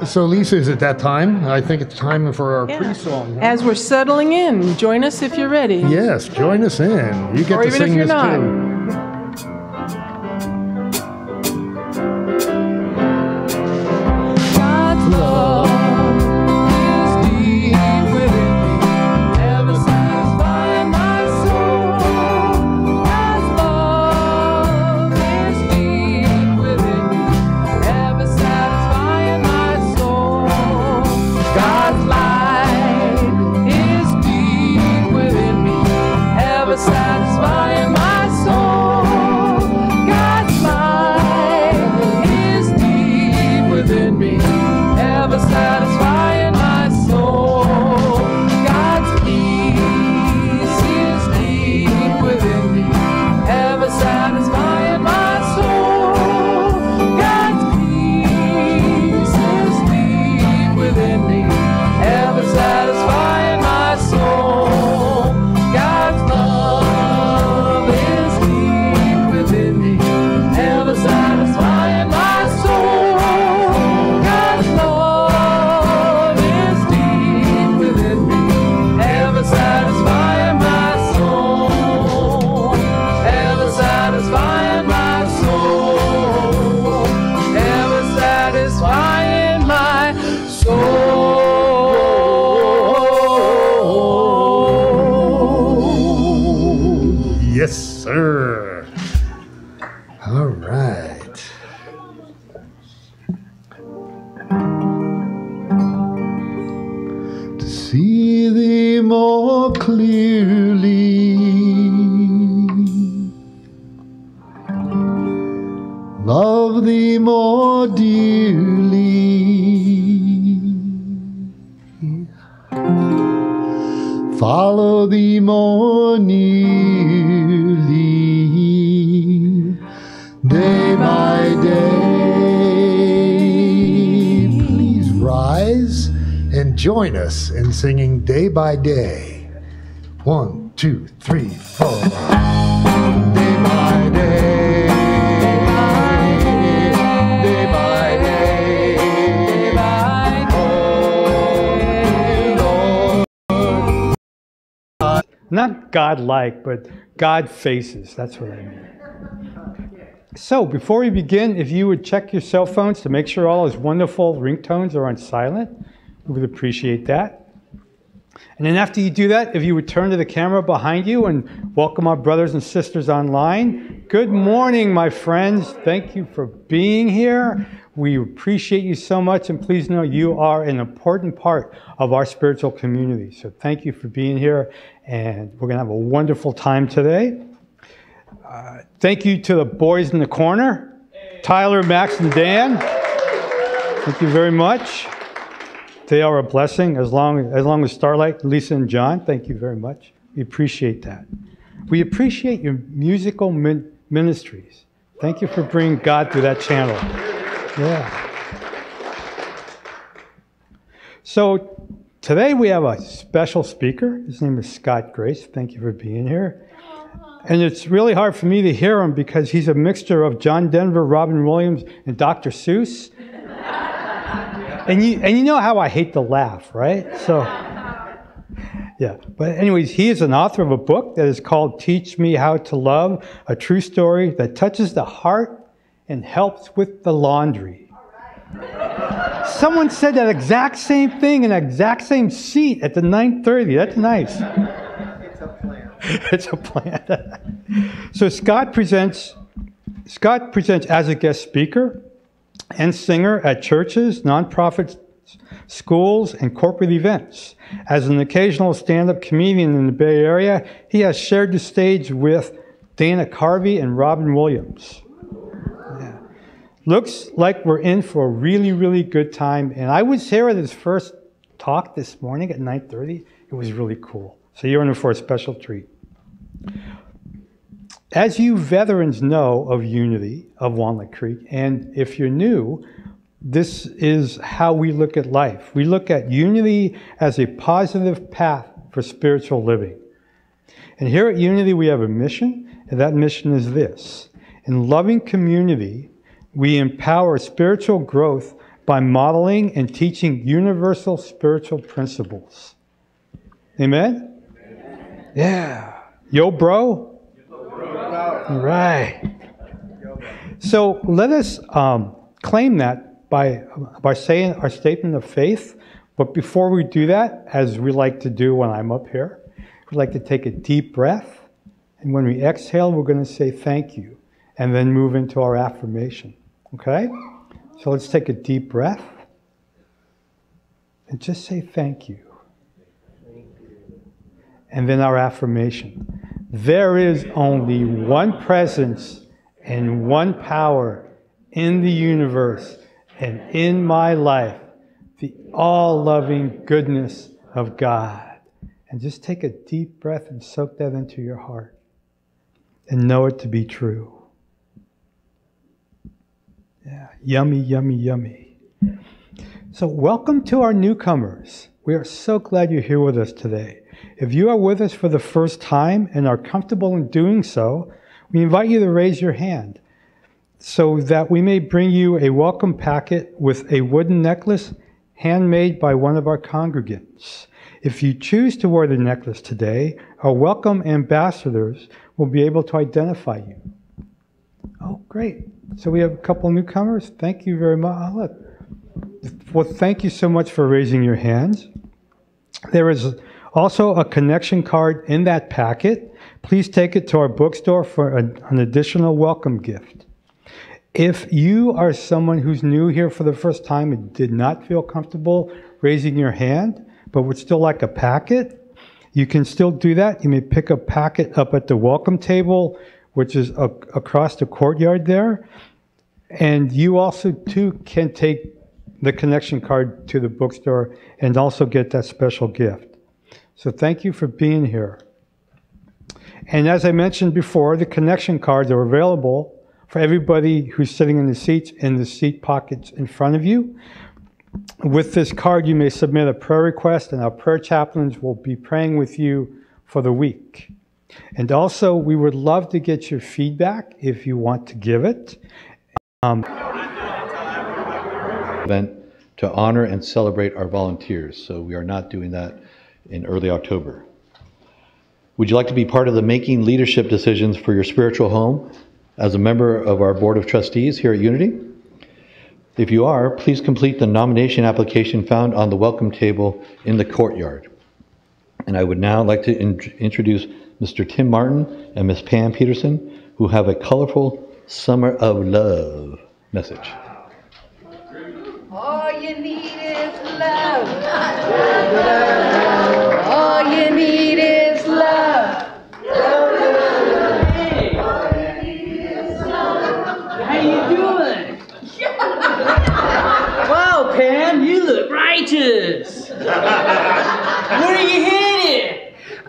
So Lisa, is it that time? I think it's time for our pre-song. Huh? As we're settling in, join us if you're ready. Yes, join us in. You get or to even sing if you're this not. too. Yes, sir. All right. To see thee more clearly, love thee more dearly, follow thee more nearly, day by day. Please rise and join us in singing Day by Day. 1, 2, 3, 4. Day by day. Day by day. Oh, Lord. Not God-like, but God faces. That's what I mean. So, before we begin, if you would check your cell phones to make sure all those wonderful ringtones are on silent, we would appreciate that. And then after you do that, if you would turn to the camera behind you and welcome our brothers and sisters online. Good morning, my friends. Thank you for being here. We appreciate you so much, and please know you are an important part of our spiritual community. So thank you for being here, and we're going to have a wonderful time today. Thank you to the boys in the corner, Tyler, Max, and Dan. Thank you very much. They are a blessing, as long as Starlight, Lisa, and John. Thank you very much. We appreciate that. We appreciate your musical ministries. Thank you for bringing God through that channel. Yeah. So today we have a special speaker. His name is Scott Grace. Thank you for being here. And it's really hard for me to hear him because he's a mixture of John Denver, Robin Williams, and Dr. Seuss. And you know how I hate to laugh, right? So, yeah. But anyways, he is an author of a book that is called Teach Me How to Love, a true story that touches the heart and helps with the laundry. Someone said that exact same thing in the exact same seat at the 9:30. That's nice. It's a plan. So Scott presents as a guest speaker and singer at churches, nonprofits, schools, and corporate events. As an occasional stand-up comedian in the Bay Area, he has shared the stage with Dana Carvey and Robin Williams. Yeah. Looks like we're in for a really, really good time. And I was here at his first talk this morning at 9:30. It was really cool. So you're in for a special treat. As you veterans know of Unity of Walnut Creek, and if you're new, this is how we look at life. We look at Unity as a positive path for spiritual living. And here at Unity we have a mission, and that mission is this. In loving community, we empower spiritual growth by modeling and teaching universal spiritual principles. Amen? Yeah. Yo, bro? All right. So let us claim that by saying our statement of faith. But before we do that, as we like to do when I'm up here, we'd like to take a deep breath. And when we exhale, we're going to say thank you. And then move into our affirmation. Okay? So let's take a deep breath. And just say thank you. And then our affirmation. There is only one presence and one power in the universe and in my life. The all-loving goodness of God. And just take a deep breath and soak that into your heart. And know it to be true. Yeah, yummy, yummy, yummy. So welcome to our newcomers. We are so glad you're here with us today. If you are with us for the first time and are comfortable in doing so, we invite you to raise your hand so that we may bring you a welcome packet with a wooden necklace handmade by one of our congregants. If you choose to wear the necklace today, our welcome ambassadors will be able to identify you. Oh, great. So we have a couple newcomers. Thank you very much. Oh, look. Well, thank you so much for raising your hands. There is also a connection card in that packet. Please take it to our bookstore for an additional welcome gift. If you are someone who's new here for the first time and did not feel comfortable raising your hand, but would still like a packet, you can still do that. You may pick a packet up at the welcome table, which is across the courtyard there. And you also, too, can take the connection card to the bookstore and also get that special gift. So thank you for being here. And as I mentioned before, the connection cards are available for everybody who's sitting in the seats in the seat pockets in front of you. With this card, you may submit a prayer request, and our prayer chaplains will be praying with you for the week. And also, we would love to get your feedback if you want to give it. Event to honor and celebrate our volunteers, so we are not doing that in early October. Would you like to be part of the making leadership decisions for your spiritual home as a member of our Board of Trustees here at Unity? If you are, please complete the nomination application found on the welcome table in the courtyard. And I would now like to introduce Mr. Tim Martin and Ms. Pam Peterson, who have a colorful Summer of Love message. All you need is love. All you need is love. Hey, how you doing? Whoa, Pam, you look righteous. Where are you headed?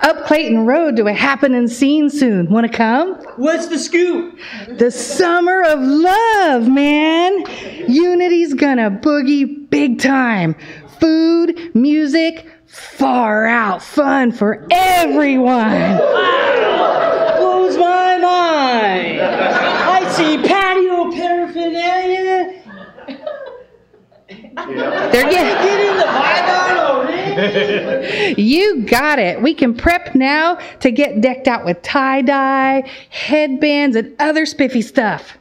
Up Clayton Road to a happening scene soon. Want to come? What's the scoop? The Summer of Love, man. Unity's gonna boogie big time. Food, music, far out fun for everyone. Wow, blows my mind. I see patio paraphernalia. They're Getting the vibe on already? You got it. We can prep now to get decked out with tie-dye, headbands, and other spiffy stuff.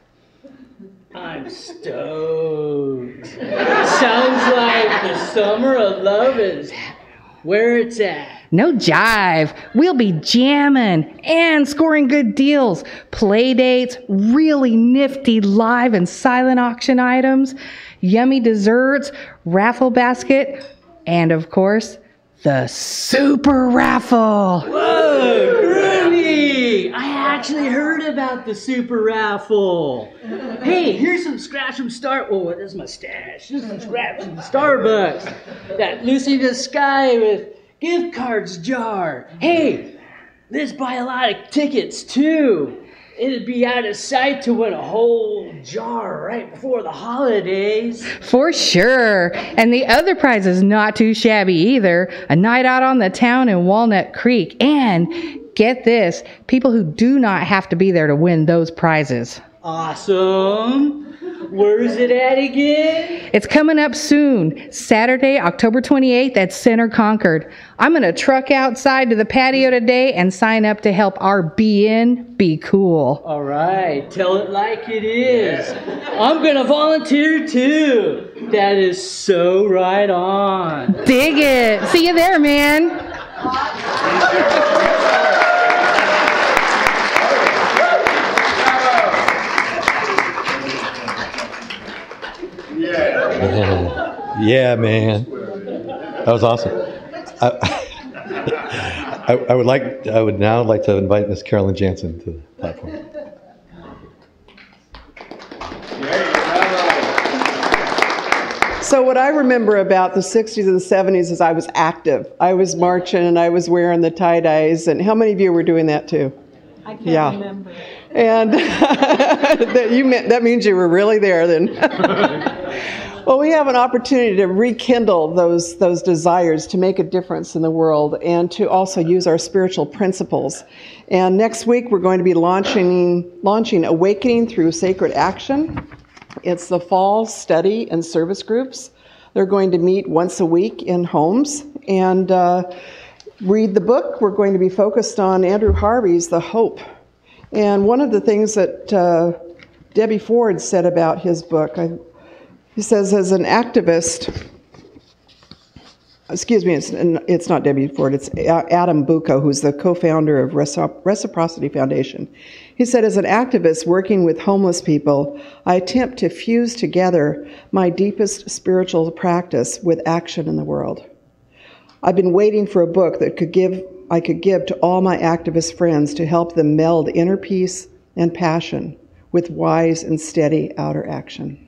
I'm stoked. Sounds like the Summer of Love is where it's at. No jive. We'll be jamming and scoring good deals. Play dates, really nifty live and silent auction items, yummy desserts, raffle basket, and of course, the super raffle. Whoa, groovy! I actually heard about the super raffle. Hey, here's some scratch from oh, that's my stash. Here's some scratch from Starbucks. That Lucy the Sky with gift cards jar. Hey, let's buy a lot of tickets too. It'd be out of sight to win a whole jar right before the holidays. For sure. And the other prize is not too shabby either. A night out on the town in Walnut Creek. And get this, people who do not have to be there to win those prizes. Awesome. Where's it at again? It's coming up soon, Saturday, October 28th at Center Concord. I'm going to truck outside to the patio today and sign up to help our Be In, Be Cool. All right, tell it like it is. I'm going to volunteer too. That is so right on. Dig it. See you there, man. Yeah, man. That was awesome. I would now like to invite Miss Carolyn Janssen to the platform. So what I remember about the 60s and the 70s is I was active. I was marching and I was wearing the tie-dyes. And how many of you were doing that too? I can't remember. And that means you were really there then. Well, we have an opportunity to rekindle those desires to make a difference in the world and to also use our spiritual principles. And next week we're going to be launching Awakening Through Sacred Action. It's the fall study and service groups. They're going to meet once a week in homes and read the book. We're going to be focused on Andrew Harvey's The Hope. And one of the things that Debbie Ford said about his book, he says, as an activist, excuse me, it's not Debbie Ford, it's Adam Bucco, who's the co-founder of Reciprocity Foundation. He said, as an activist working with homeless people, I attempt to fuse together my deepest spiritual practice with action in the world. I've been waiting for a book that I could give to all my activist friends to help them meld inner peace and passion with wise and steady outer action.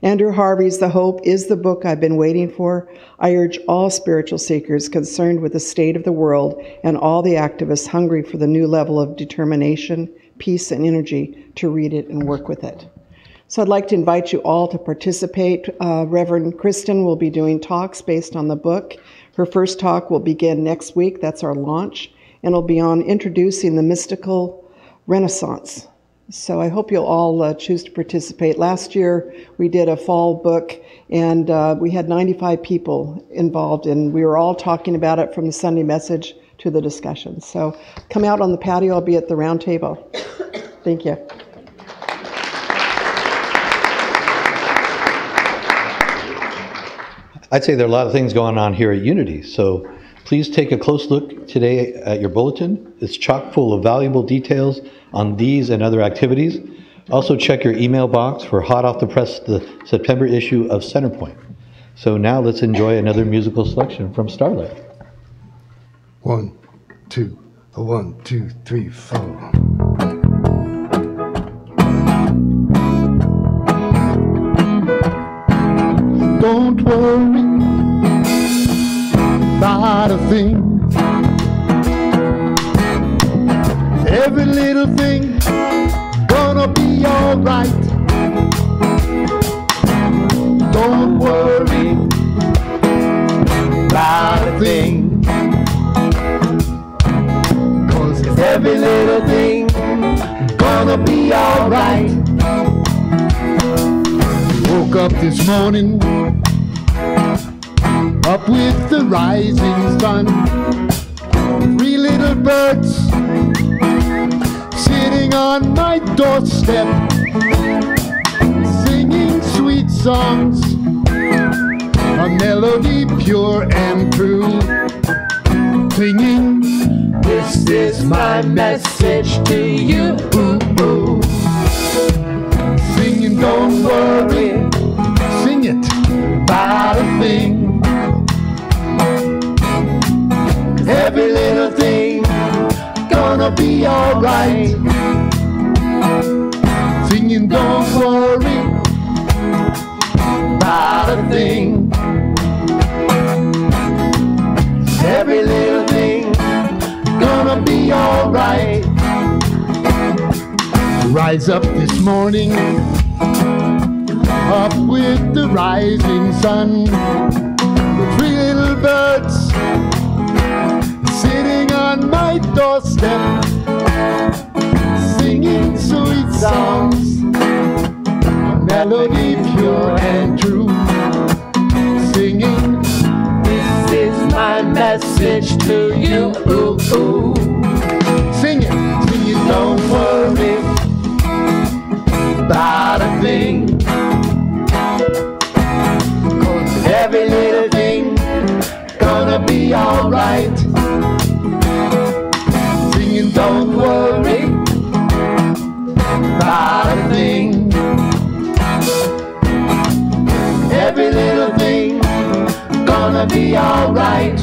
Andrew Harvey's The Hope is the book I've been waiting for. I urge all spiritual seekers concerned with the state of the world and all the activists hungry for the new level of determination, peace, and energy to read it and work with it. So I'd like to invite you all to participate. Reverend Kristen will be doing talks based on the book. Her first talk will begin next week. That's our launch. And it'll be on introducing the mystical renaissance. So I hope you'll all choose to participate. Last year, we did a fall book, and we had 95 people involved, and we were all talking about it from the Sunday message to the discussion. So come out on the patio. I'll be at the round table. Thank you. I'd say there are a lot of things going on here at Unity, so please take a close look today at your bulletin. It's chock full of valuable details on these and other activities. Also check your email box for hot off the press the September issue of Centerpoint. So now let's enjoy another musical selection from Starlight. 1, 2, 1, 2, 3, 4. Don't worry about a thing. Every little thing gonna be alright. Don't worry about a thing, 'cause every little thing gonna be alright. Woke up this morning, up with the rising sun. 3 little birds sitting on my doorstep, singing sweet songs, a melody pure and true, singing, this is my message to you. Singing, don't worry, sing it, about a thing. Every little thing gonna be alright. Singing, don't worry about a thing. Every little thing gonna be alright. Rise up this morning, up with the rising sun. The 3 little birds sitting on my doorstep, singing sweet songs, a melody message to you. Ooh, ooh. Sing it. Don't worry about a thing, 'cause every little thing gonna be alright. Singing don't worry about a thing, every little thing gonna be alright.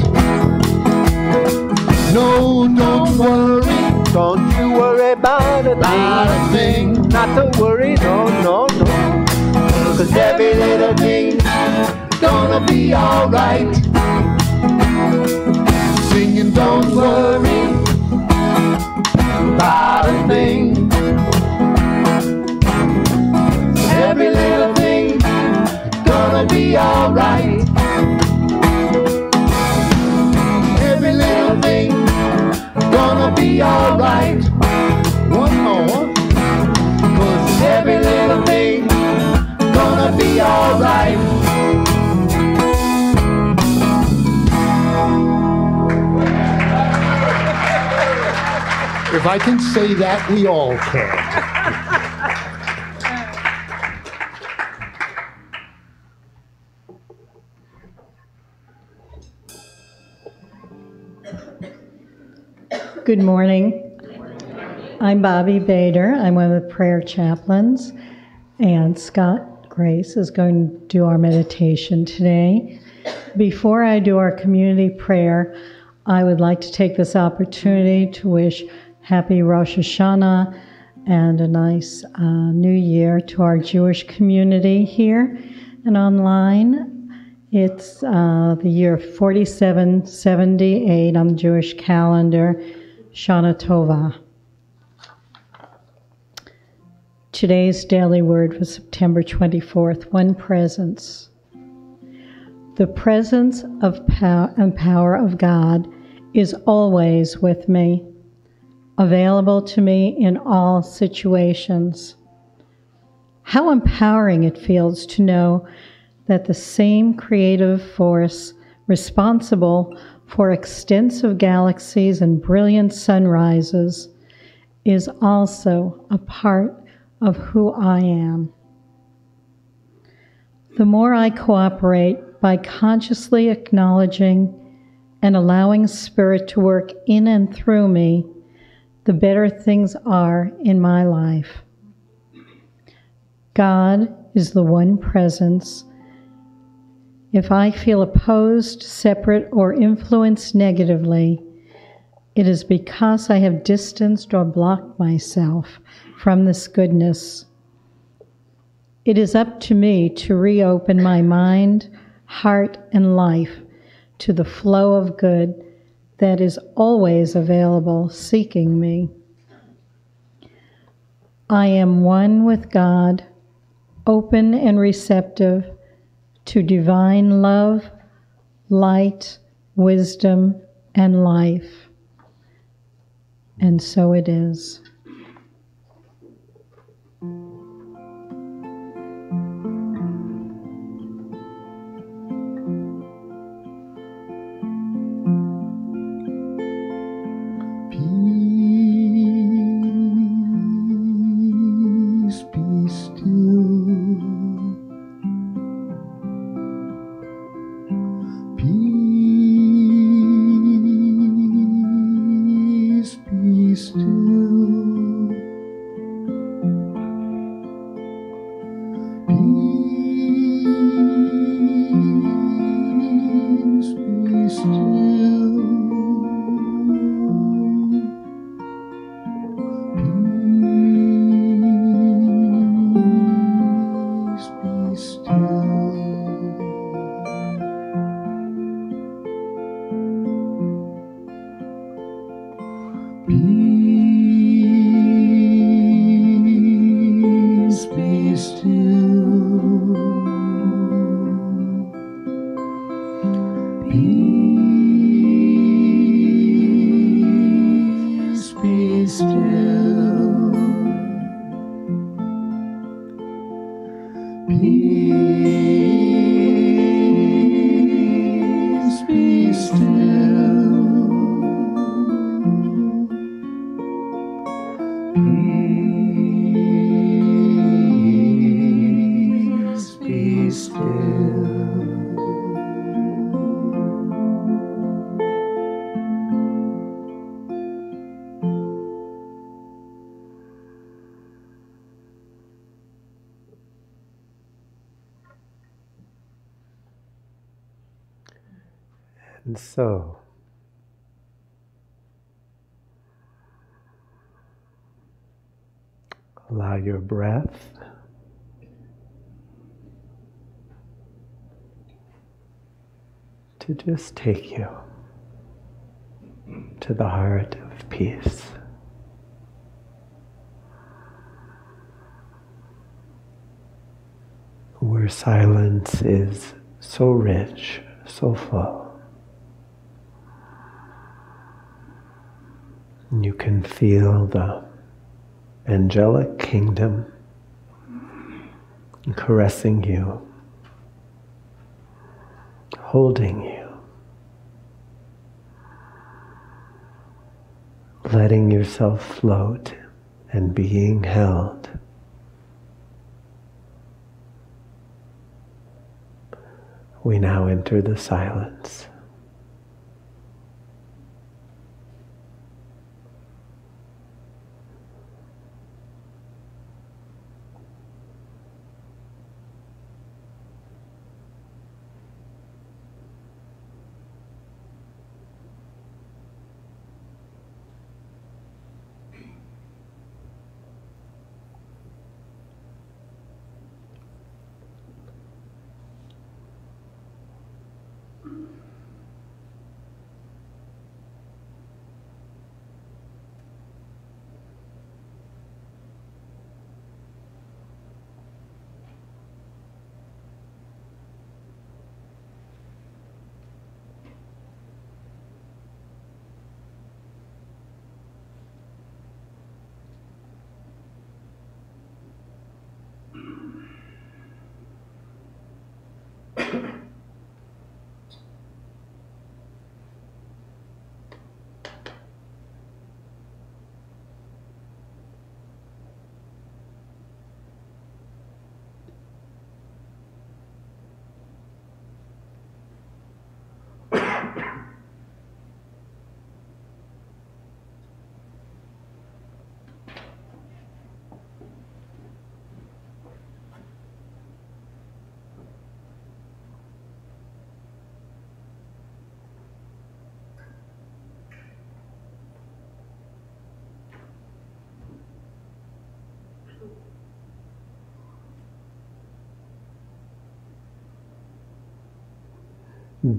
No, don't worry. Don't you worry about a thing. Not to worry, no, no, no. 'Cause every little thing gonna be alright. Singing don't worry About a thing. Every little thing gonna be alright. Every little thing gonna be alright. One more. 'Cause every little thing gonna be alright. If I can say that, we all can. Good morning. I'm Bobby Bader. I'm one of the prayer chaplains, and Scott Grace is going to do our meditation today. Before I do our community prayer, I would like to take this opportunity to wish Happy Rosh Hashanah and a nice New Year to our Jewish community here and online. It's the year 4778 on the Jewish calendar, Shana Tova. Today's daily word for September 24th, one presence. The presence of and power of God is always with me, available to me in all situations. How empowering it feels to know that the same creative force responsible for extensive galaxies and brilliant sunrises is also a part of who I am. The more I cooperate by consciously acknowledging and allowing Spirit to work in and through me, the better things are in my life. God is the one presence. If I feel opposed, separate, or influenced negatively, it is because I have distanced or blocked myself from this goodness. It is up to me to reopen my mind, heart, and life to the flow of good that is always available, seeking me. I am one with God, open and receptive to divine love, light, wisdom, and life. And so it is. Peace, be still. Peace, be still. Peace, be still. Peace, be still. Peace, be still. Peace, be still. Peace, be still. And so, allow your breath to just take you to the heart of peace. Where silence is so rich, so full. And you can feel the angelic kingdom caressing you, holding you, letting yourself float and being held. We now enter the silence.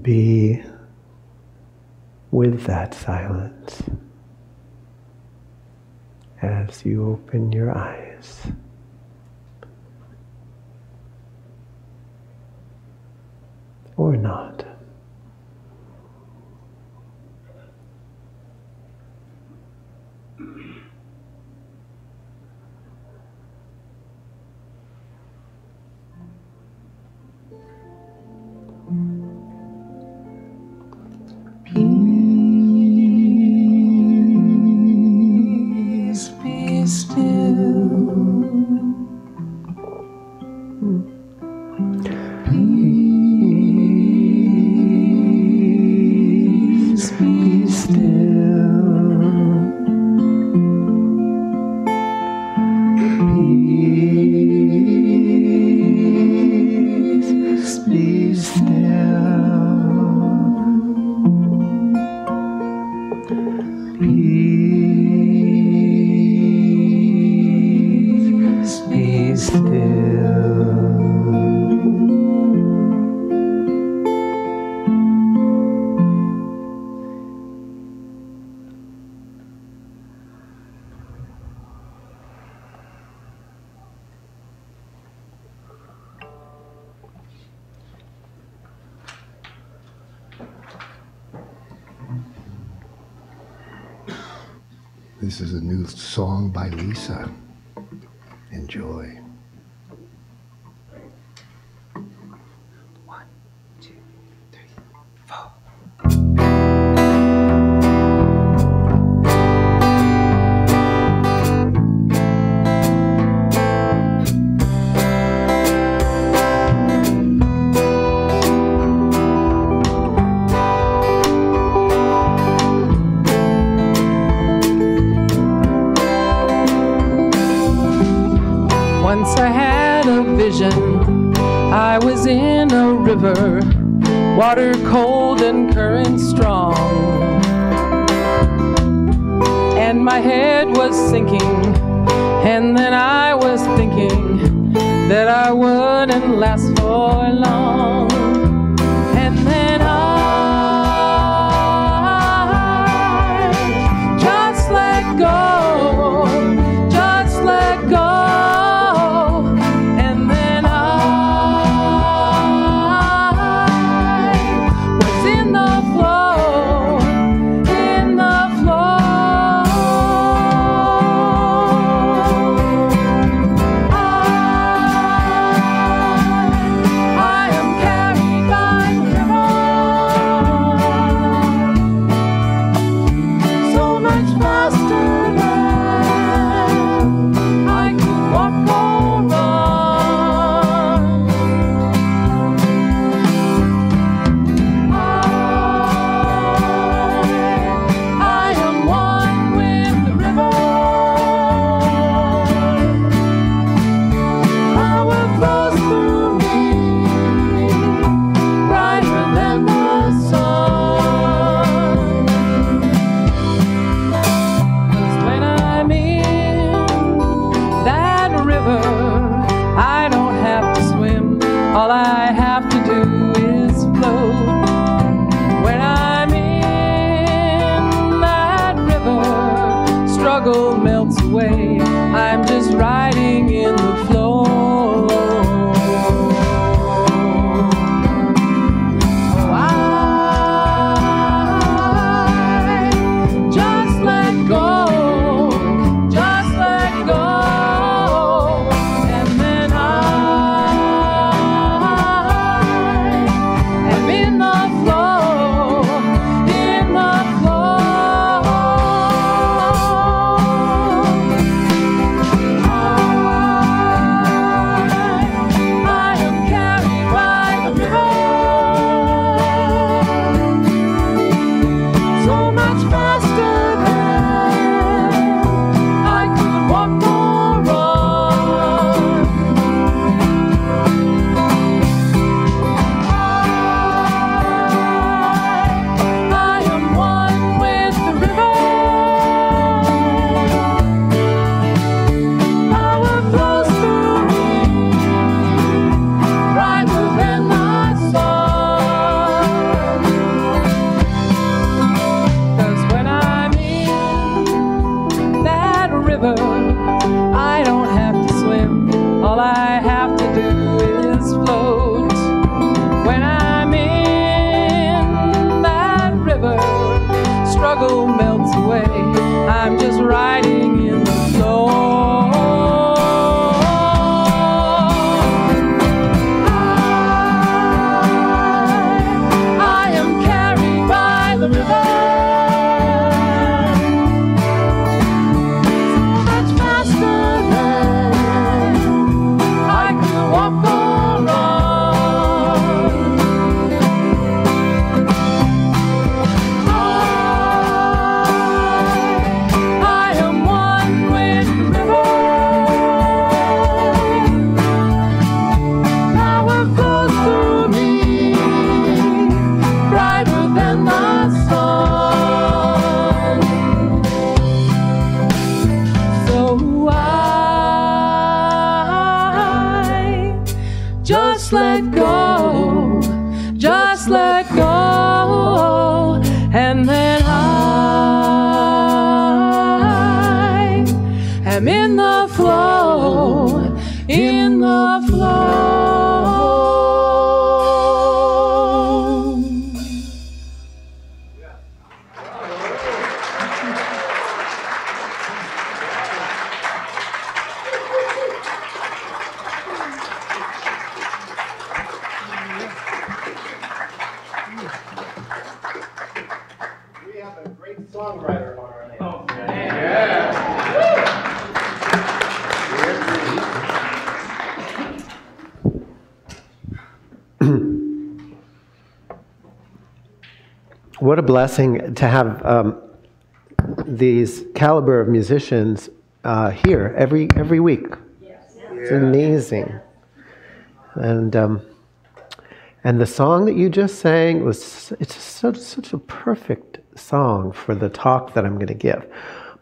Be with that silence as you open your eyes. Or not. Peace, be still. Peace, be still. Peace, be still. Peace, be still. This is a new song by Lisa. Enjoy. Once I had a vision, I was in a river, water cold and current strong. And my head was sinking, and then I was thinking that I wouldn't last for long. And then I just let go, just let go. And then I was in the flow, in the flow. I am carried by the river, so much faster than I could walk or run. I am one with the river. Power flows through me, brighter than the sun. 'Cause when I'm in that river, I don't have to swim. All I have to do is float. When I'm in that river, struggle melts away. I'm just riding in the flow. Oh, I just let go, just let go. And then I am in the flow, in the flow. I am carried by the river, so much faster than I could walk or run. I am one with the river. Power flows through me, brighter than the sun. 'Cause when I'm in that river, I don't have to swim. All I have to do is float. When I'm in that river, struggle melts away. I'm just riding in the flow. I am carried by the river, so much faster than I could walk or run. I am one with the river. Power flows through me, brighter than the sun. So I just let go, just let go. And then I am in the flow, in the flow. We have a great songwriter on our hands. What a blessing to have these caliber of musicians here every week. It's amazing. And And the song that you just sang it's such a perfect song for the talk that I'm going to give.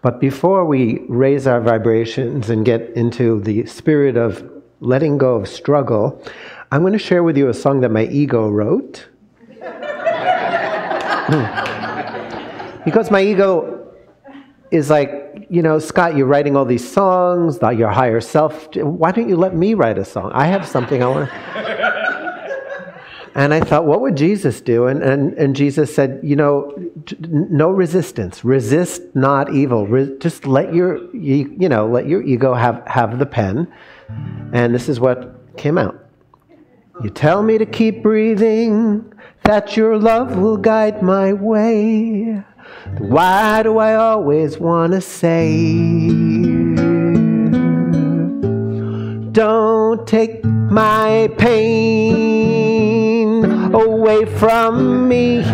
But before we raise our vibrations and get into the spirit of letting go of struggle, I'm going to share with you a song that my ego wrote. Because my ego is like, you know, Scott, you're writing all these songs about your higher self. Why don't you let me write a song? I have something I want to... And I thought, what would Jesus do? And Jesus said, you know, no resistance. Resist not evil. Just let your ego have the pen. And this is what came out. You tell me to keep breathing, that your love will guide my way. Why do I always want to say, don't take my pain away from me.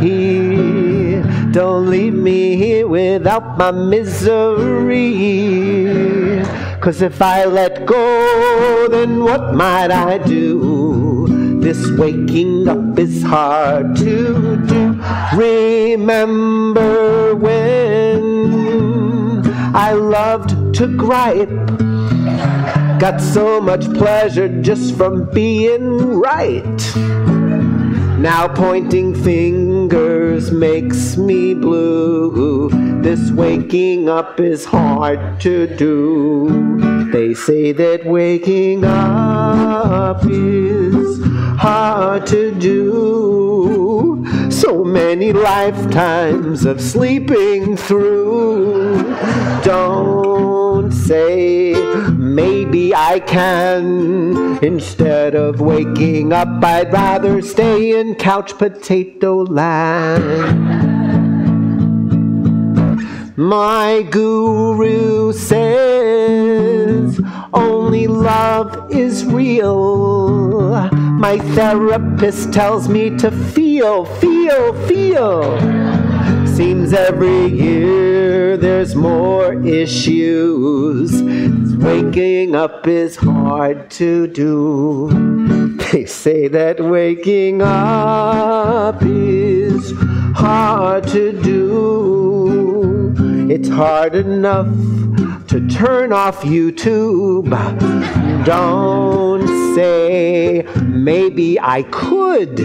Don't leave me here without my misery. 'Cause if I let go, then what might I do? This waking up is hard to do. Remember when I loved to gripe, got so much pleasure just from being right. Now pointing fingers makes me blue. This waking up is hard to do. They say that waking up is hard to do. So many lifetimes of sleeping through. Don't say maybe I can. Instead of waking up, I'd rather stay in couch potato land. My guru says only love is real. My therapist tells me to feel. Seems every year there's more issues. Waking up is hard to do. They say that waking up is hard to do. It's hard enough to turn off YouTube. Don't say maybe I could.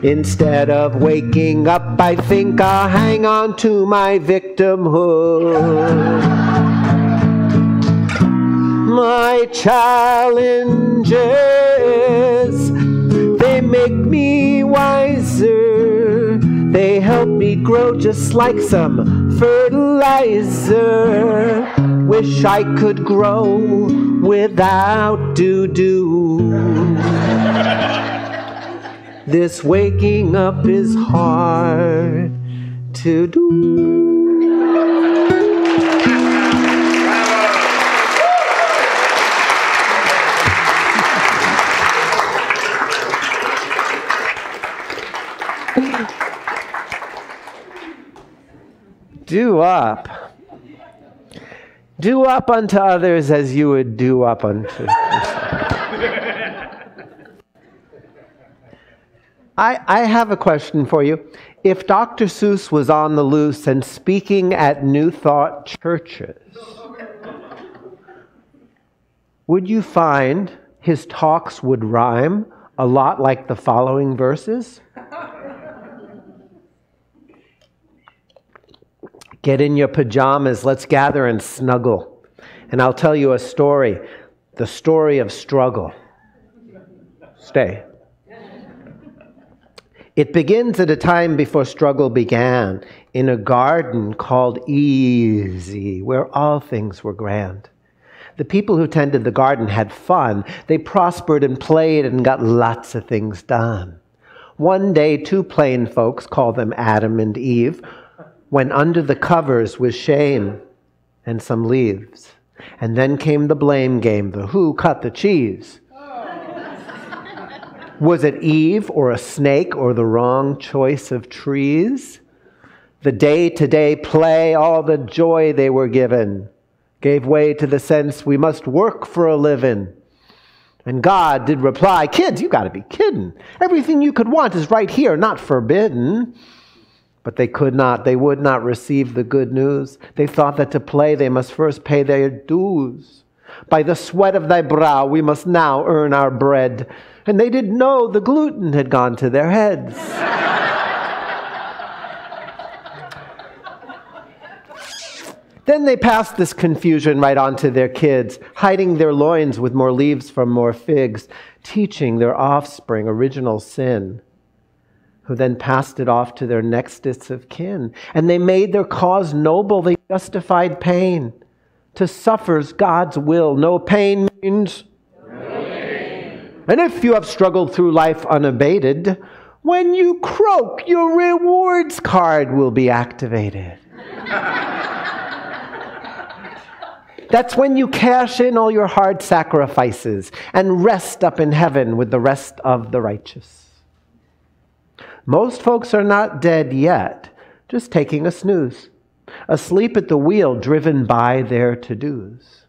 Instead of waking up, I think I'll hang on to my victimhood. My challenges, they make me wiser. They help me grow just like some fertilizer. Wish I could grow without doo-doo. This waking up is hard to do. Do up. Do up unto others as you would do up unto yourself. I have a question for you. If Dr. Seuss was on the loose and speaking at New Thought churches, would you find his talks would rhyme a lot like the following verses? Get in your pajamas, let's gather and snuggle. And I'll tell you a story, the story of struggle. Stay. It begins at a time before struggle began, in a garden called Easy, where all things were grand. The people who tended the garden had fun. They prospered and played and got lots of things done. One day, two plain folks, call them Adam and Eve, went under the covers with shame and some leaves. And then came the blame game, the who cut the cheese. Was it Eve or a snake or the wrong choice of trees? The day-to-day play, all the joy they were given, gave way to the sense we must work for a living. And God did reply, kids, you got to be kidding. Everything you could want is right here, not forbidden. But they could not, they would not receive the good news. They thought that to play they must first pay their dues. By the sweat of thy brow we must now earn our bread. And they didn't know the gluten had gone to their heads. Then they passed this confusion right on to their kids, hiding their loins with more leaves from more figs, teaching their offspring original sin, who then passed it off to their nextest of kin. And they made their cause noble, they justified pain. To suffer's God's will, no pain means no pain. And if you have struggled through life unabated, when you croak, your rewards card will be activated. That's when you cash in all your hard sacrifices and rest up in heaven with the rest of the righteous. Most folks are not dead yet, just taking a snooze, asleep at the wheel driven by their to-dos.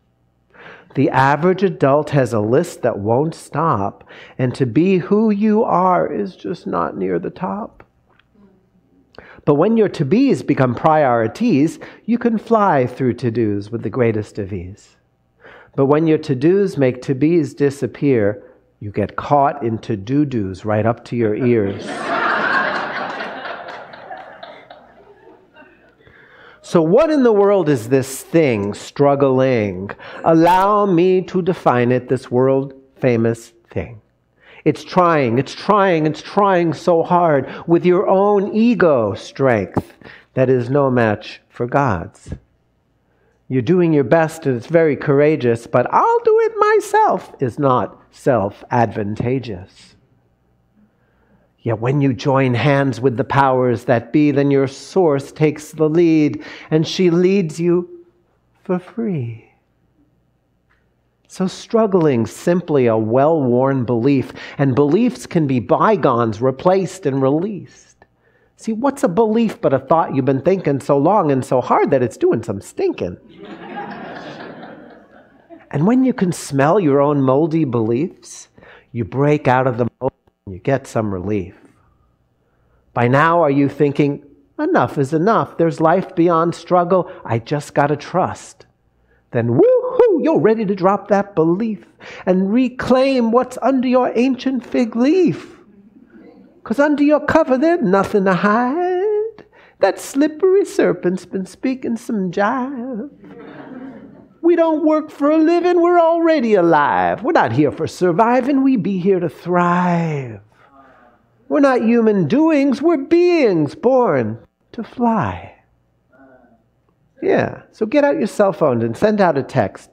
The average adult has a list that won't stop, and to be who you are is just not near the top. But when your to-bes become priorities, you can fly through to-dos with the greatest of ease. But when your to-dos make to-bes disappear, you get caught in to-do-dos right up to your ears. So what in the world is this thing struggling? Allow me to define it, this world-famous thing. It's trying so hard with your own ego strength that is no match for God's. You're doing your best and it's very courageous, but I'll do it myself is not self-advantageous. Yet when you join hands with the powers that be, then your source takes the lead and she leads you for free. So struggling's simply a well-worn belief, and beliefs can be bygones, replaced and released. See, what's a belief but a thought you've been thinking so long and so hard that it's doing some stinking? And when you can smell your own moldy beliefs, you break out of the mold and you get some relief. By now, are you thinking, enough is enough, there's life beyond struggle, I just gotta trust. Then woo-hoo, you're ready to drop that belief and reclaim what's under your ancient fig leaf. Because under your cover there's nothing to hide. That slippery serpent's been speaking some jive. We don't work for a living, we're already alive. We're not here for surviving, we be here to thrive. We're not human doings, we're beings born to fly. Yeah, so get out your cell phone and send out a text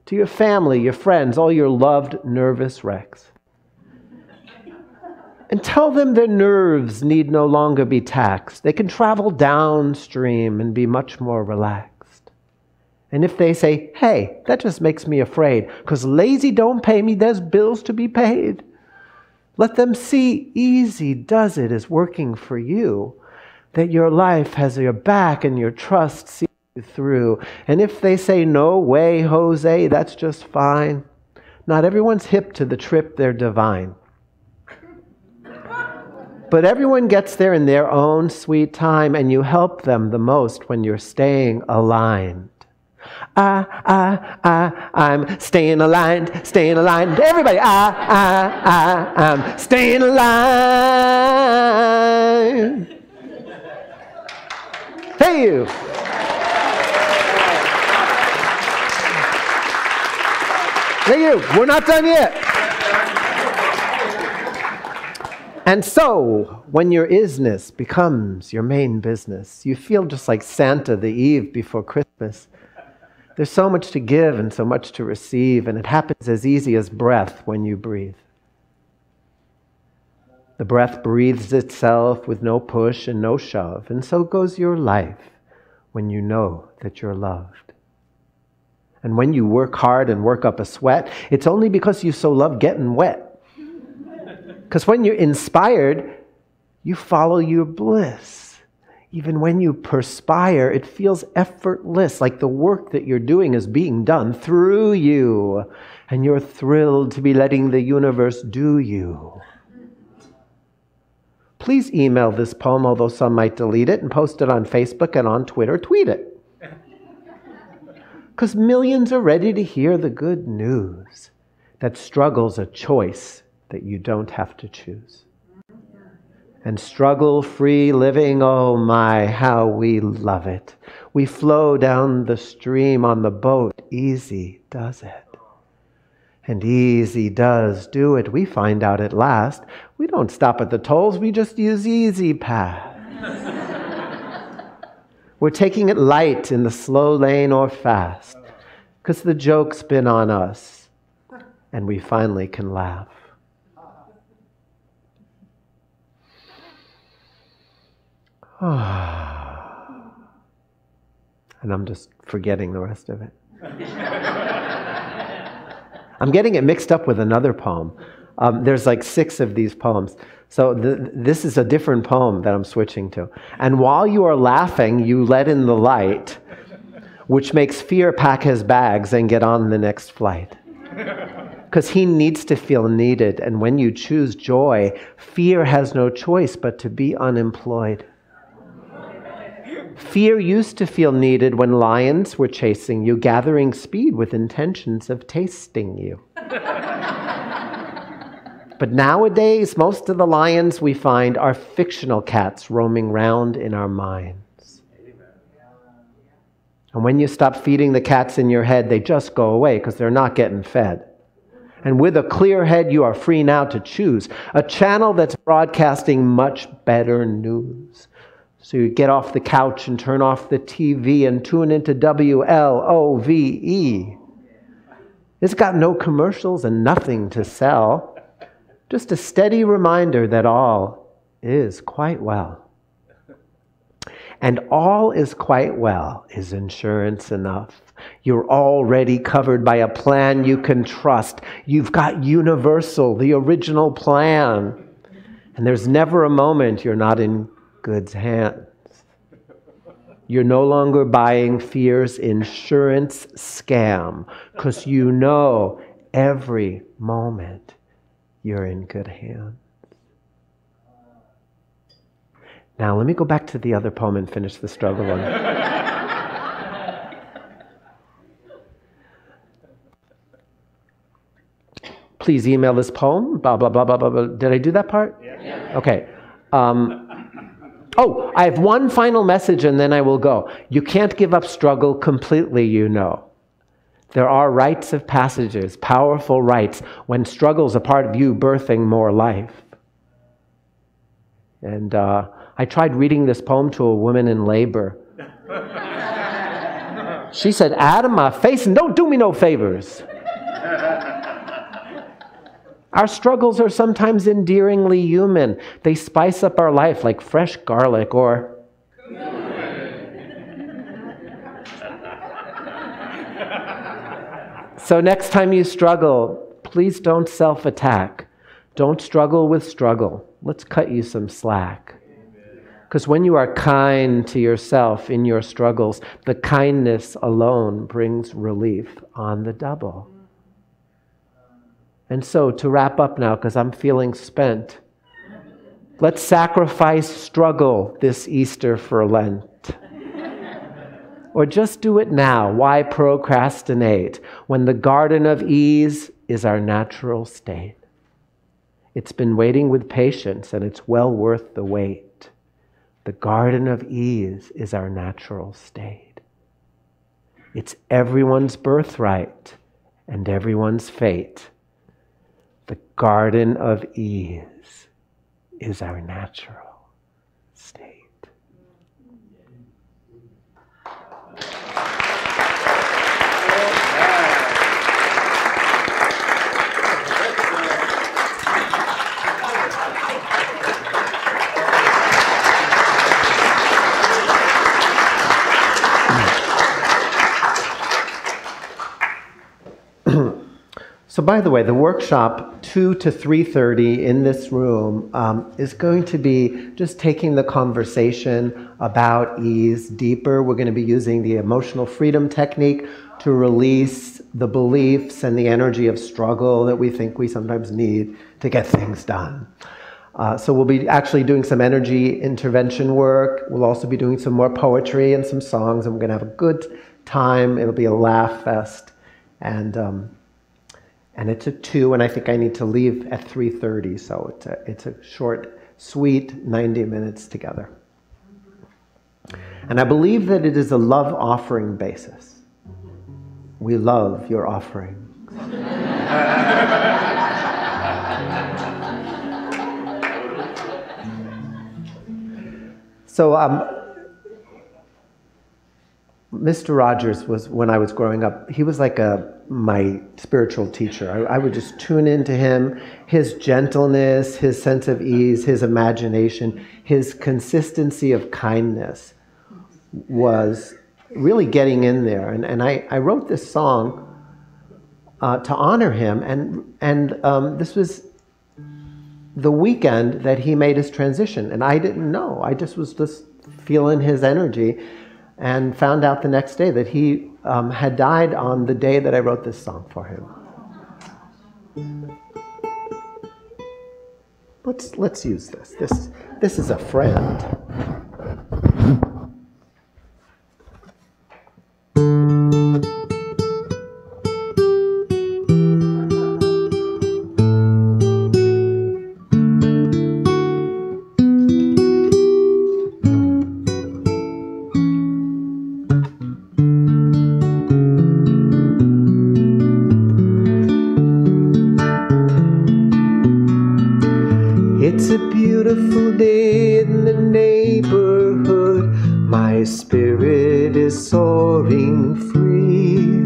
to your family, your friends, all your loved nervous wrecks. And tell them their nerves need no longer be taxed. They can travel downstream and be much more relaxed. And if they say, hey, that just makes me afraid, because lazy don't pay me, there's bills to be paid. Let them see easy does it is working for you, that your life has your back and your trust sees you through. And if they say, no way, Jose, that's just fine. Not everyone's hip to the trip, they're divine. But everyone gets there in their own sweet time, and you help them the most when you're staying aligned. I'm staying aligned. Everybody, I'm staying aligned. Hey, you. Hey, you. We're not done yet. And so, when your isness becomes your main business, you feel just like Santa the eve before Christmas. There's so much to give and so much to receive, and it happens as easy as breath when you breathe. The breath breathes itself with no push and no shove, and so goes your life when you know that you're loved. And when you work hard and work up a sweat, it's only because you so love getting wet. Because when you're inspired, you follow your bliss. Even when you perspire, it feels effortless, like the work that you're doing is being done through you, and you're thrilled to be letting the universe do you. Please email this poem, although some might delete it, and post it on Facebook and on Twitter. Tweet it. Because millions are ready to hear the good news that struggle's a choice that you don't have to choose. And struggle-free living, oh my, how we love it. We flow down the stream on the boat. Easy does it. And easy does do it. We find out at last. We don't stop at the tolls. We just use Easy Path. We're taking it light in the slow lane or fast, because the joke's been on us, and we finally can laugh. And I'm just forgetting the rest of it. I'm getting it mixed up with another poem. There's like 6 of these poems. So this is a different poem that I'm switching to. And while you are laughing, you let in the light, which makes fear pack his bags and get on the next flight. Because he needs to feel needed. And when you choose joy, fear has no choice but to be unemployed. Fear used to feel needed when lions were chasing you, gathering speed with intentions of tasting you. But nowadays, most of the lions we find are fictional cats roaming round in our minds. And when you stop feeding the cats in your head, they just go away because they're not getting fed. And with a clear head, you are free now to choose a channel that's broadcasting much better news. So you get off the couch and turn off the TV and tune into WLOVE. It's got no commercials and nothing to sell. Just a steady reminder that all is quite well. And all is quite well is insurance enough. You're already covered by a plan you can trust. You've got Universal, the original plan. And there's never a moment you're not in God's hands. You're no longer buying fear's insurance scam because you know every moment you're in good hands. Now let me go back to the other poem and finish the struggle one. Please email this poem, blah, blah, blah, blah, blah, blah. Did I do that part? Yeah. Okay. I have one final message and then I will go. You can't give up struggle completely, you know. There are rites of passages, powerful rites, when struggle's a part of you birthing more life. And I tried reading this poem to a woman in labor. She said, "Out of my face and don't do me no favors." Our struggles are sometimes endearingly human. They spice up our life like fresh garlic or... So next time you struggle, please don't self-attack. Don't struggle with struggle. Let's cut you some slack. Because when you are kind to yourself in your struggles, the kindness alone brings relief on the double. And so, to wrap up now, because I'm feeling spent, let's sacrifice struggle this Easter for Lent. Or just do it now. Why procrastinate when the garden of ease is our natural state? It's been waiting with patience, and it's well worth the wait. The garden of ease is our natural state. It's everyone's birthright and everyone's fate. The garden of ease is our natural state. So by the way, the workshop 2 to 3:30 in this room is going to be just taking the conversation about ease deeper. We're going to be using the emotional freedom technique to release the beliefs and the energy of struggle that we think we sometimes need to get things done. So we'll be actually doing some energy intervention work. We'll also be doing some more poetry and some songs, and we're going to have a good time. It'll be a laugh fest. And it's at 2, and I think I need to leave at 3:30, so it's a short, sweet 90 minutes together. And I believe that it is a love offering basis. We love your offering. So, Mr. Rogers was, when I was growing up, he was like my spiritual teacher. I would just tune into him, his gentleness, his sense of ease, his imagination, his consistency of kindness was really getting in there. And I wrote this song to honor him, and this was the weekend that he made his transition, and I didn't know. I just was feeling his energy, and found out the next day that he had died on the day that I wrote this song for him. Let's use this. This is a friend. It's a beautiful day in the neighborhood. My spirit is soaring free.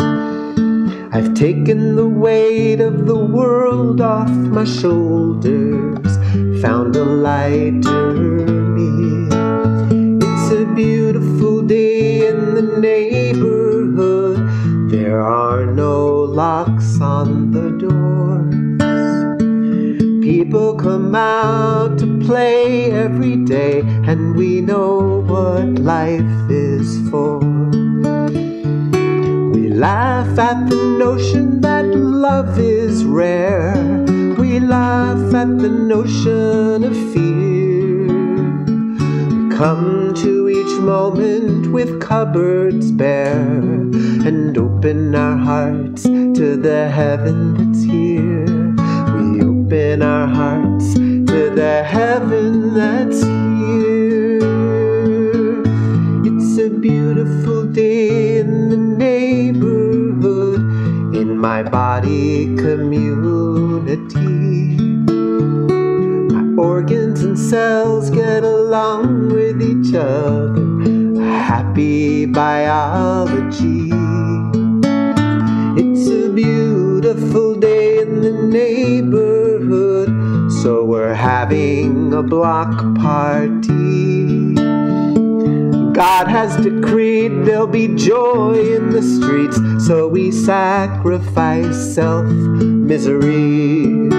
I've taken the weight of the world off my shoulders, found a lighter me. It's a beautiful day in the neighborhood. There are no locks on the doors. People come out to play every day, and we know what life is for. We laugh at the notion that love is rare. We laugh at the notion of fear. We come to each moment with cupboards bare, and open our hearts to the heaven that's here. Open our hearts to the heaven that's here. It's a beautiful day in the neighborhood, in my body community. My organs and cells get along with each other. Happy biology. It's a beautiful day in the neighborhood, so we're having a block party. God has decreed there'll be joy in the streets, so we sacrifice self-misery.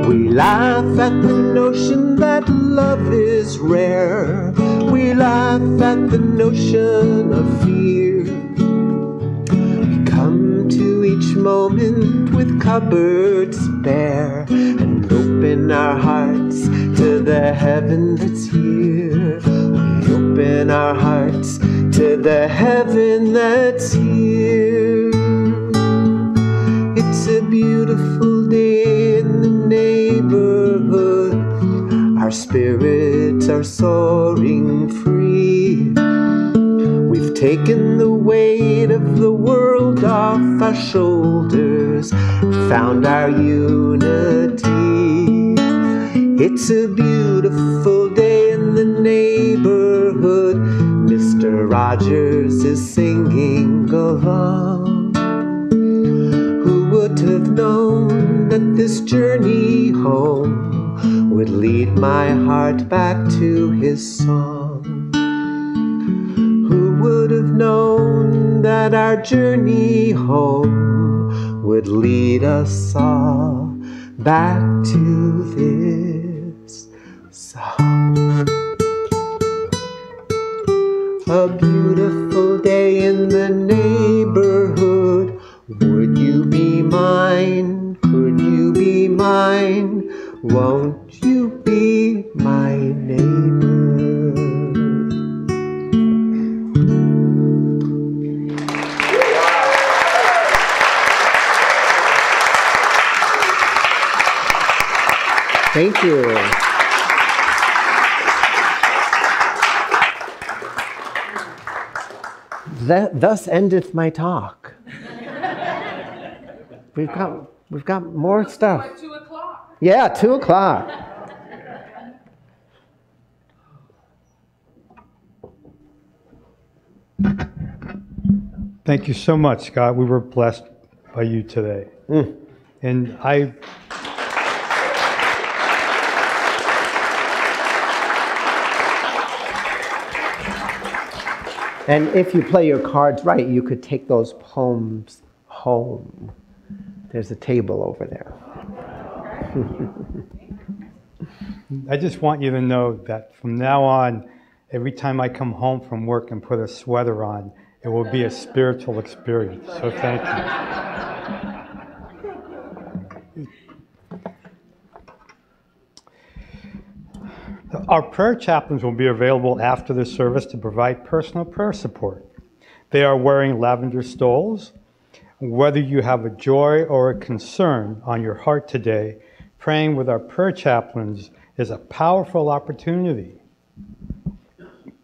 We laugh at the notion that love is rare. We laugh at the notion of fear. Come to each moment with cupboards bare, and open our hearts to the heaven that's here. We open our hearts to the heaven that's here. It's a beautiful day in the neighborhood. Our spirits are soaring free. We've taken the weight of the world off our shoulders, found our unity. It's a beautiful day in the neighborhood. Mr. Rogers is singing along. Who would have known that this journey home would lead my heart back to his song? Who would have known that our journey home would lead us all back to this song. A beautiful day in the neighborhood. Would you be mine? Could you be mine? Won't you be my neighbor? Thank you. Thus endeth my talk. We've got more stuff. Like 2 o'clock. Yeah, 2 o'clock. Thank you so much, Scott. We were blessed by you today. And And if you play your cards right, you could take those poems home. There's a table over there. I just want you to know that from now on, every time I come home from work and put a sweater on, it will be a spiritual experience. So thank you. Our prayer chaplains will be available after the service to provide personal prayer support. They are wearing lavender stoles. Whether you have a joy or a concern on your heart today, praying with our prayer chaplains is a powerful opportunity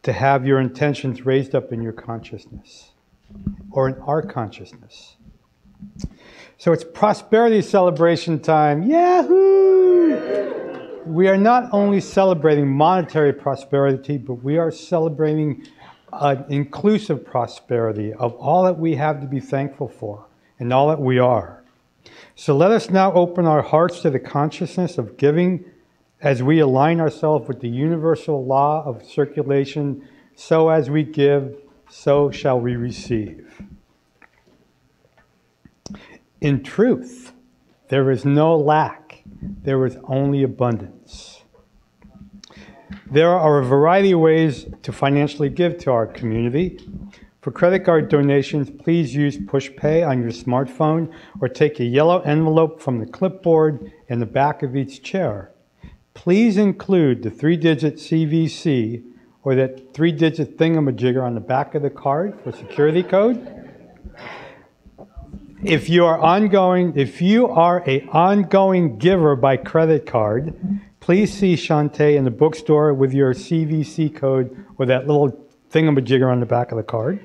to have your intentions raised up in your consciousness or in our consciousness. So it's prosperity celebration time. Yahoo! We are not only celebrating monetary prosperity, but we are celebrating inclusive prosperity of all that we have to be thankful for and all that we are. So let us now open our hearts to the consciousness of giving as we align ourselves with the universal law of circulation. So as we give, so shall we receive. In truth, there is no lack. There is only abundance. There are a variety of ways to financially give to our community. For credit card donations, please use PushPay on your smartphone or take a yellow envelope from the clipboard in the back of each chair. Please include the 3-digit CVC or that 3-digit thingamajigger on the back of the card for security code. If you are an ongoing giver by credit card, please see Shantae in the bookstore with your CVC code or that little thingamajigger on the back of the card.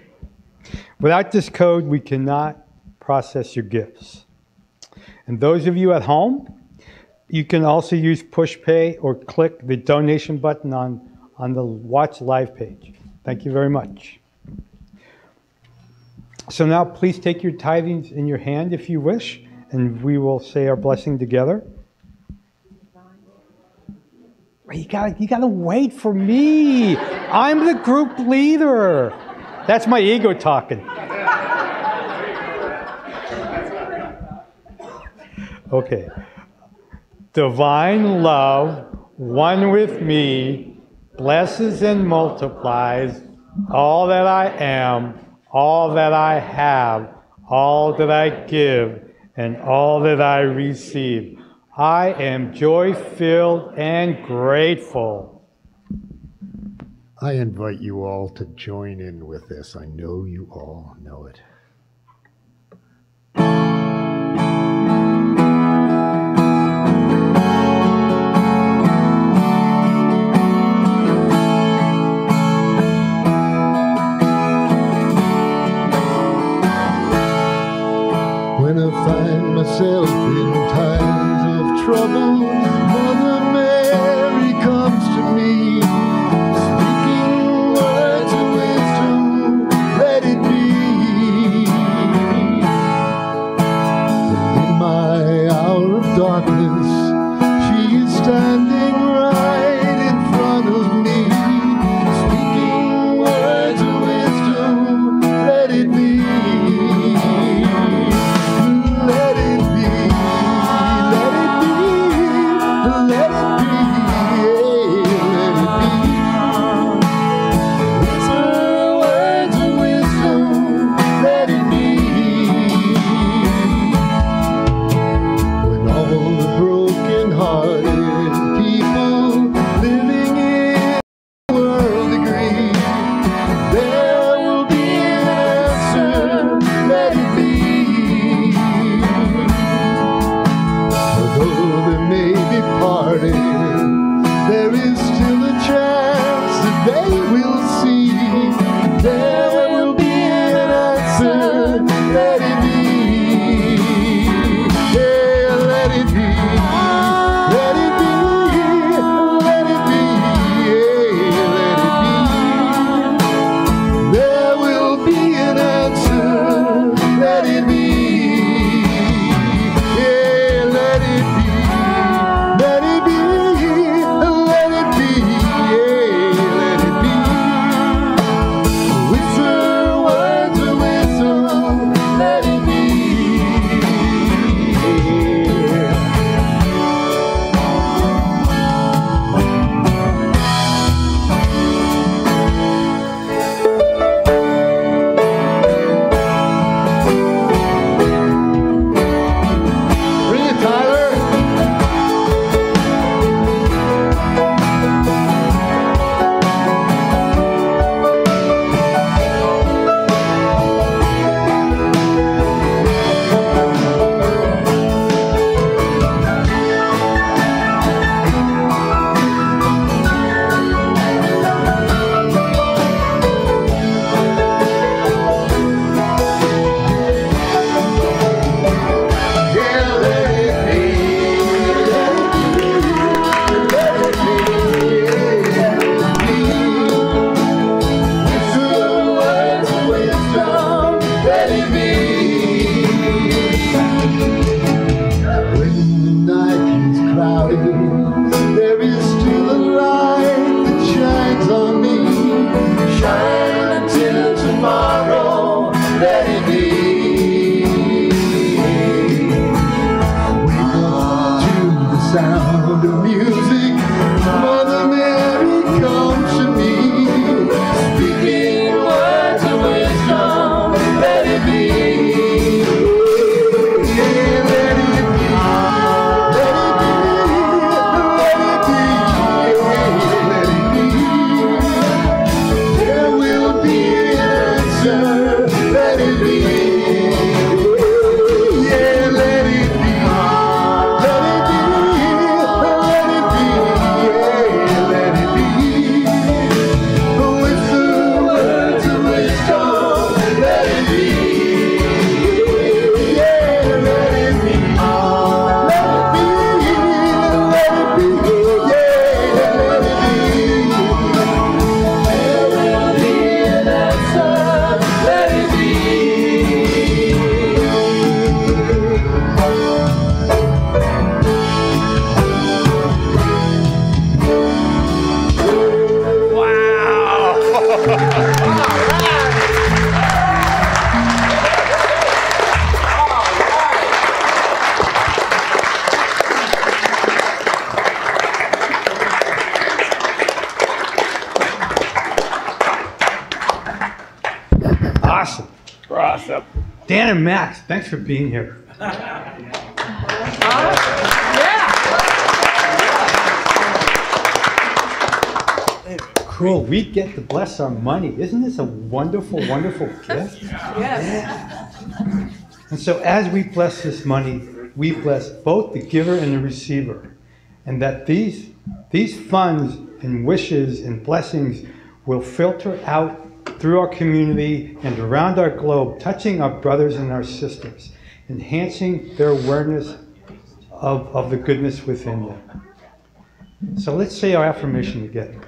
Without this code, we cannot process your gifts. And those of you at home, you can also use PushPay or click the donation button on the Watch Live page. Thank you very much. So now please take your tithings in your hand if you wish, and we will say our blessing together. You gotta wait for me. I'm the group leader. That's my ego talking. Okay. Divine love, one with me, blesses and multiplies all that I am, all that I have, all that I give, and all that I receive. I am joy-filled and grateful. I invite you all to join in with this. I know you all know it. When I find myself in times of trouble, Mother Mary comes to me, speaking words of wisdom, let it be. In my hour of darkness, she is standing right in front of me, speaking words of wisdom, let it be. Let sound of music, Mother Mary comes to me, speaking words of wisdom, let it be. Yeah, let it be. Let it be. Let it be. There will be an answer. Let it be. Yeah, let it be. Let it be. Let it be. Yeah, let it be. With the words of wisdom, let it be. Yeah, let it be. Let it be. Let it be. Yeah, let it be. There will be an answer. Let it be. Awesome. Awesome. Dan and Max, thanks for being here. Cool. We get to bless our money. Isn't this a wonderful, wonderful gift? Yes. And so as we bless this money, we bless both the giver and the receiver. And that these funds and wishes and blessings will filter out through our community and around our globe, touching our brothers and our sisters, enhancing their awareness of the goodness within them. So let's say our affirmation together.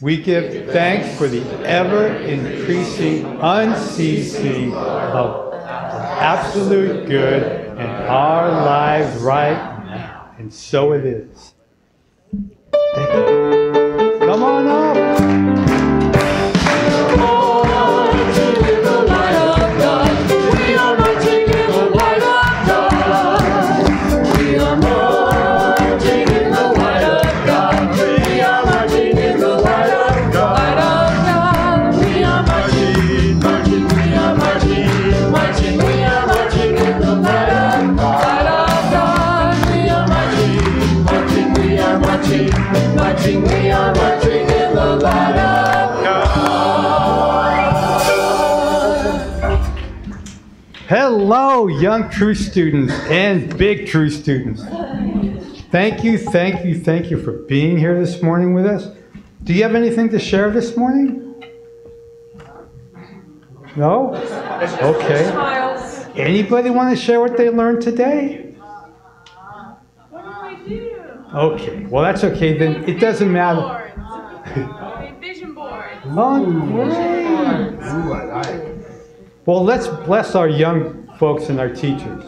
We give thanks for the ever-increasing, unceasing of absolute good in our lives right now. And so it is. Thank you. Come on up. We are marching in the light of God. Hello, young true students and big true students. Thank you for being here this morning with us. Do you have anything to share this morning? No? Okay. Anybody want to share what they learned today? Okay, well that's okay then. It doesn't matter. Vision board. Oh, great. Well, let's bless our young folks and our teachers.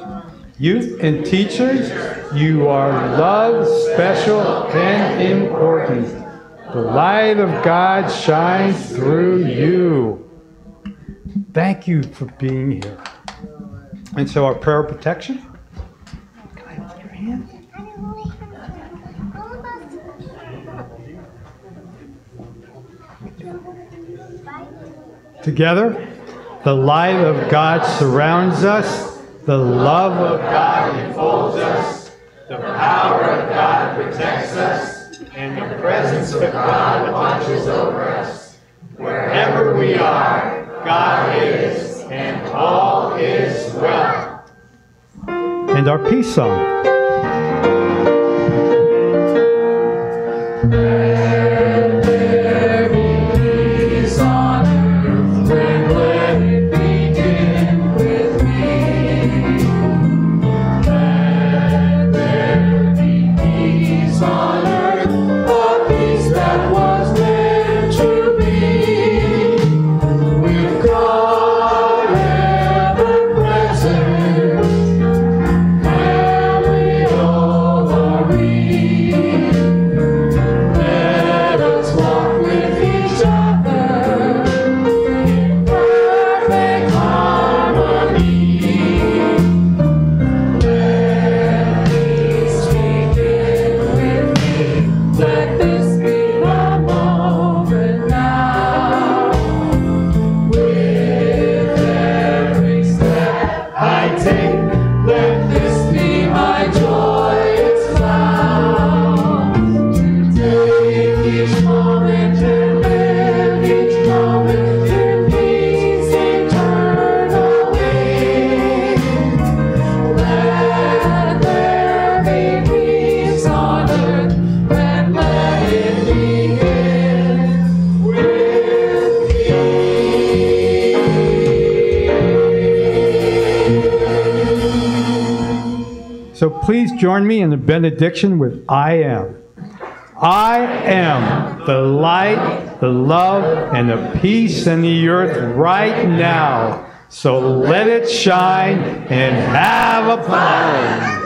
Youth and teachers, you are loved, special, and important. The light of God shines through you. Thank you for being here. And so our prayer of protection. Can I hold your hand? Together, the light of God surrounds us, the love of God enfolds us, the power of God protects us, and the presence of God watches over us. Wherever we are, God is, and all is well. And our peace song. Family So please join me in the benediction with I am. I am the light, the love, and the peace in the earth right now. So let it shine and have a fun.